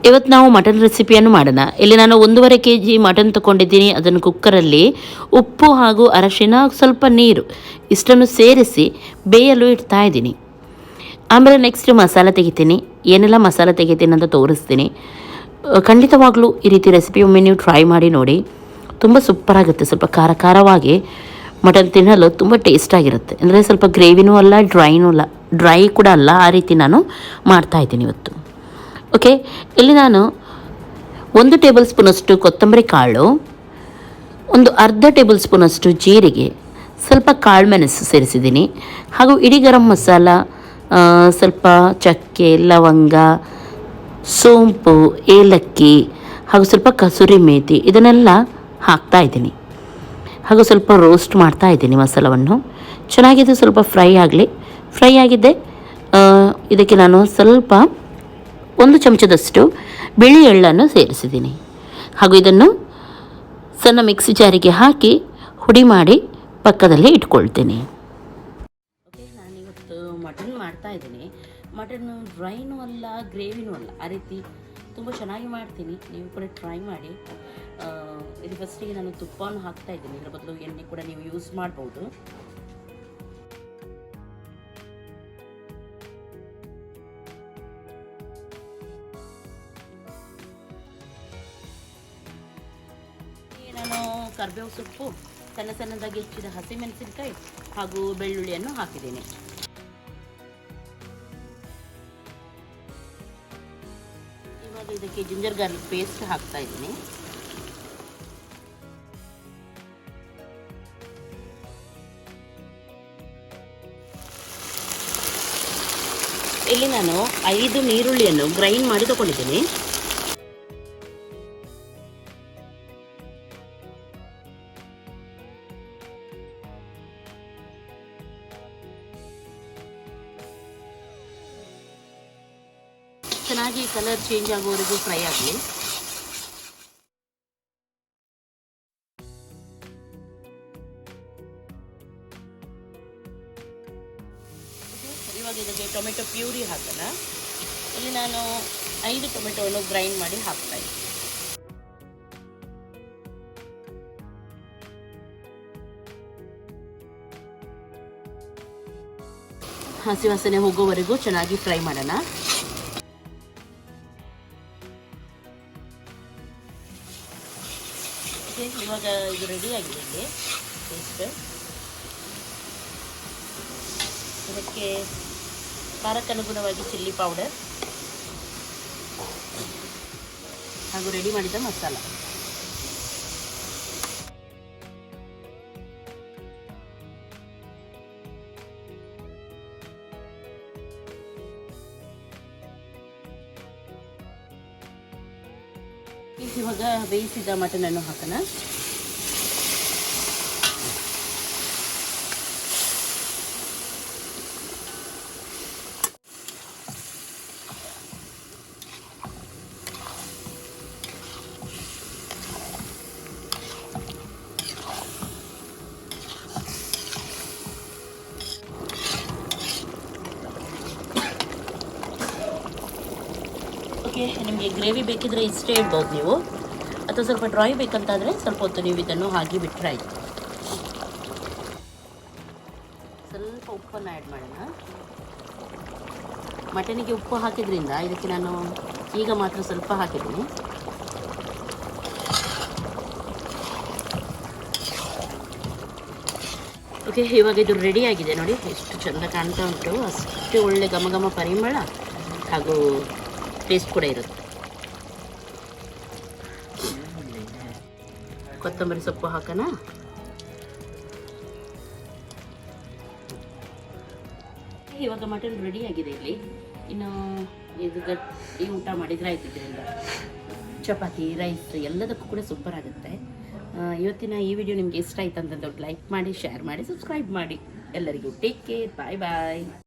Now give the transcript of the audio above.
ಇವತ್ತು ನಾವು ಮಟನ್ ರೆಸಿಪಿಯನ್ನು ಮಾಡೋಣ. ಇಲ್ಲಿ ನಾನು 1.5 kg ಮಟನ್ ತೊಗೊಂಡಿದ್ದೀನಿ. ಅದನ್ನು ಕುಕ್ಕರಲ್ಲಿ ಉಪ್ಪು ಹಾಗೂ ಅರಶಿನ ಸ್ವಲ್ಪ ನೀರು ಇಷ್ಟನ್ನು ಸೇರಿಸಿ ಬೇಯಲು ಇಡ್ತಾ ಇದ್ದೀನಿ. ಆಮೇಲೆ ನೆಕ್ಸ್ಟ್ ಮಸಾಲೆ ತೆಗಿತೀನಿ. ಏನೆಲ್ಲ ಮಸಾಲೆ ತೆಗಿತೀನಿ ಅಂತ ತೋರಿಸ್ತೀನಿ. ಖಂಡಿತವಾಗ್ಲೂ ಈ ರೀತಿ ರೆಸಿಪಿ ಒಮ್ಮೆ ನೀವು ಟ್ರೈ ಮಾಡಿ ನೋಡಿ. ತುಂಬ ಸೂಪರಾಗುತ್ತೆ. ಸ್ವಲ್ಪ ಖಾರ ಖಾರವಾಗಿ ಮಟನ್ ತಿನ್ನಲು ತುಂಬ ಟೇಸ್ಟಾಗಿರುತ್ತೆ. ಅಂದರೆ ಸ್ವಲ್ಪ ಗ್ರೇವಿನೂ ಅಲ್ಲ, ಡ್ರೈ ಕೂಡ ಅಲ್ಲ, ಆ ರೀತಿ ನಾನು ಮಾಡ್ತಾಯಿದ್ದೀನಿ ಇವತ್ತು. ಓಕೆ, ಇಲ್ಲಿ ನಾನು 1 ಟೇಬಲ್ ಸ್ಪೂನಷ್ಟು ಕೊತ್ತಂಬರಿ ಕಾಳು, ಒಂದು ಅರ್ಧ ಟೇಬಲ್ ಸ್ಪೂನಷ್ಟು ಜೀರಿಗೆ, ಸ್ವಲ್ಪ ಕಾಳುಮೆಣಸು ಸೇರಿಸಿದ್ದೀನಿ. ಹಾಗೂ ಇಡೀ ಗರಂ ಮಸಾಲ, ಸ್ವಲ್ಪ ಚಕ್ಕೆ, ಲವಂಗ, ಸೋಂಪು, ಏಲಕ್ಕಿ ಹಾಗೂ ಸ್ವಲ್ಪ ಕಸೂರಿ ಮೇಥಿ ಇದನ್ನೆಲ್ಲ ಹಾಕ್ತಾಯಿದ್ದೀನಿ. ಹಾಗೂ ಸ್ವಲ್ಪ ರೋಸ್ಟ್ ಮಾಡ್ತಾಯಿದ್ದೀನಿ ಮಸಾಲವನ್ನು. ಚೆನ್ನಾಗಿದೆ, ಸ್ವಲ್ಪ ಫ್ರೈ ಆಗಿದ್ದೆ. ಇದಕ್ಕೆ ನಾನು ಸ್ವಲ್ಪ 1 ಚಮಚದಷ್ಟು ಬಿಳಿ ಎಳ್ಳನ್ನು ಸೇರಿಸಿದ್ದೀನಿ. ಹಾಗೂ ಇದನ್ನು ಸಣ್ಣ ಮಿಕ್ಸಿ ಜಾರಿಗೆ ಹಾಕಿ ಹುಡಿ ಮಾಡಿ ಪಕ್ಕದಲ್ಲಿ ಇಟ್ಕೊಳ್ತೀನಿ. ಓಕೆ, ನಾನಿವತ್ತು ಮಟನ್ ಮಾಡ್ತಾಯಿದ್ದೀನಿ. ಮಟನ್ನು ಡ್ರೈನೂ ಅಲ್ಲ, ಗ್ರೇವಿನೂ ಅಲ್ಲ, ಆ ರೀತಿ ತುಂಬ ಚೆನ್ನಾಗಿ ಮಾಡ್ತೀನಿ. ನೀವು ಕೂಡ ಟ್ರೈ ಮಾಡಿ. ಇದು ಫಸ್ಟಿಗೆ ನಾನು ತುಪ್ಪವನ್ನು ಹಾಕ್ತಾಯಿದ್ದೀನಿ. ಇದರ ಬದಲು ಎಣ್ಣೆ ಕೂಡ ನೀವು ಯೂಸ್ ಮಾಡ್ಬೋದು. ನಾನು ಕರಿಬೇವು ಸೊಪ್ಪು, ಸಣ್ಣದಾಗಿ ಹೆಚ್ಚಿದ ಹಸಿಮೆಣಸಿನಕಾಯಿ ಹಾಗೂ ಬೆಳ್ಳುಳ್ಳಿಯನ್ನು ಹಾಕಿದ್ದೀನಿ. ಇವಾಗ ಇದಕ್ಕೆ ಜಿಂಜರ್ ಗಾರ್ಲಿಕ್ ಪೇಸ್ಟ್ ಹಾಕ್ತಾ ಇದ್ದೀನಿ. ಇಲ್ಲಿ ನಾನು 5 ಈರುಳ್ಳಿಯನ್ನು ಗ್ರೈಂಡ್ ಮಾಡಿ ತಗೊಂಡಿದ್ದೀನಿ. ಚೆನ್ನಾಗಿ ಕಲರ್ ಚೇಂಜ್ ಆಗೋವರೆಗೂ ಫ್ರೈ ಆಗಲಿ. ಇವಾಗ ಇದಕ್ಕೆ ಟೊಮೆಟೊ ಪ್ಯೂರಿ ಹಾಕೋಣ. ಇಲ್ಲಿ ನಾನು 5 ಟೊಮೆಟೊವನ್ನು ಗ್ರೈಂಡ್ ಮಾಡಿ ಹಾಕ್ತಾ ಇದ್ದೀನಿ. ಹಸಿ ವಾಸನೆ ಹೋಗೋವರೆಗೂ ಚೆನ್ನಾಗಿ ಫ್ರೈ ಮಾಡೋಣ. ಇವಾಗ ಇದು ರೆಡಿ ಆಗಿದೆ. ಇಲ್ಲಿ ಪೇಸ್ಟ್, ಇದಕ್ಕೆ ಖಾರಕ್ಕನುಗುಣವಾಗಿ ಚಿಲ್ಲಿ ಪೌಡರ್ ಹಾಗೂ ರೆಡಿ ಮಾಡಿದ ಮಸಾಲ. ಇವಾಗ ಬೇಯಿಸಿದ ಮಟನನ್ನು ಹಾಕೋಣ. ಓಕೆ, ನಿಮಗೆ ಗ್ರೇವಿ ಬೇಕಿದ್ರೆ ಇಷ್ಟೇ ಇಡ್ಬೋದು ನೀವು, ಅಥವಾ ಸ್ವಲ್ಪ ಡ್ರೈ ಬೇಕಂತಾದರೆ ಸ್ವಲ್ಪ ಹೊತ್ತು ನೀವು ಇದನ್ನು ಹಾಗೆ ಬಿಟ್ಟರೆ ಆಯಿತು. ಸ್ವಲ್ಪ ಉಪ್ಪನ್ನು ಆ್ಯಡ್ ಮಾಡೋಣ. ಮಟನಿಗೆ ಉಪ್ಪು ಹಾಕಿದ್ರಿಂದ ಇದಕ್ಕೆ ನಾನು ಈಗ ಮಾತ್ರ ಸ್ವಲ್ಪ ಹಾಕಿದ್ದೀನಿ. ಓಕೆ, ಇವಾಗ ಇದು ರೆಡಿ ಆಗಿದೆ. ನೋಡಿ ಎಷ್ಟು ಚೆಂದ ಕಾಣ್ತಾ ಉಂಟು. ಅಷ್ಟು ಒಳ್ಳೆ ಘಮ ಪರಿಮಳ ಹಾಗೂ ಟೇಸ್ಟ್ ಕೂಡ ಇರುತ್ತೆ. ಕೊತ್ತಂಬರಿ ಸೊಪ್ಪು ಹಾಕೋಣ. ಇವಾಗ ಮಟನ್ ರೆಡಿ ಆಗಿದೆ. ಇಲ್ಲಿ ಇನ್ನು ಇದು ಗಟ್ಟಿ ಊಟ ಮಾಡಿದ್ರೆ ಆಯ್ತಿದ್ರಿಂದ ಚಪಾತಿ, ರೈಸ್ ಎಲ್ಲದಕ್ಕೂ ಕೂಡ ಸೂಪರ್ ಆಗುತ್ತೆ. ಇವತ್ತಿನ ಈ ವಿಡಿಯೋ ನಿಮ್ಗೆ ಇಷ್ಟ ಆಯ್ತು ಅಂತಂದ್ರೆ ಲೈಕ್ ಮಾಡಿ, ಶೇರ್ ಮಾಡಿ, ಸಬ್ಸ್ಕ್ರೈಬ್ ಮಾಡಿ. ಎಲ್ಲರಿಗೂ ಟೇಕ್ ಕೇರ್, ಬಾಯ್ ಬಾಯ್.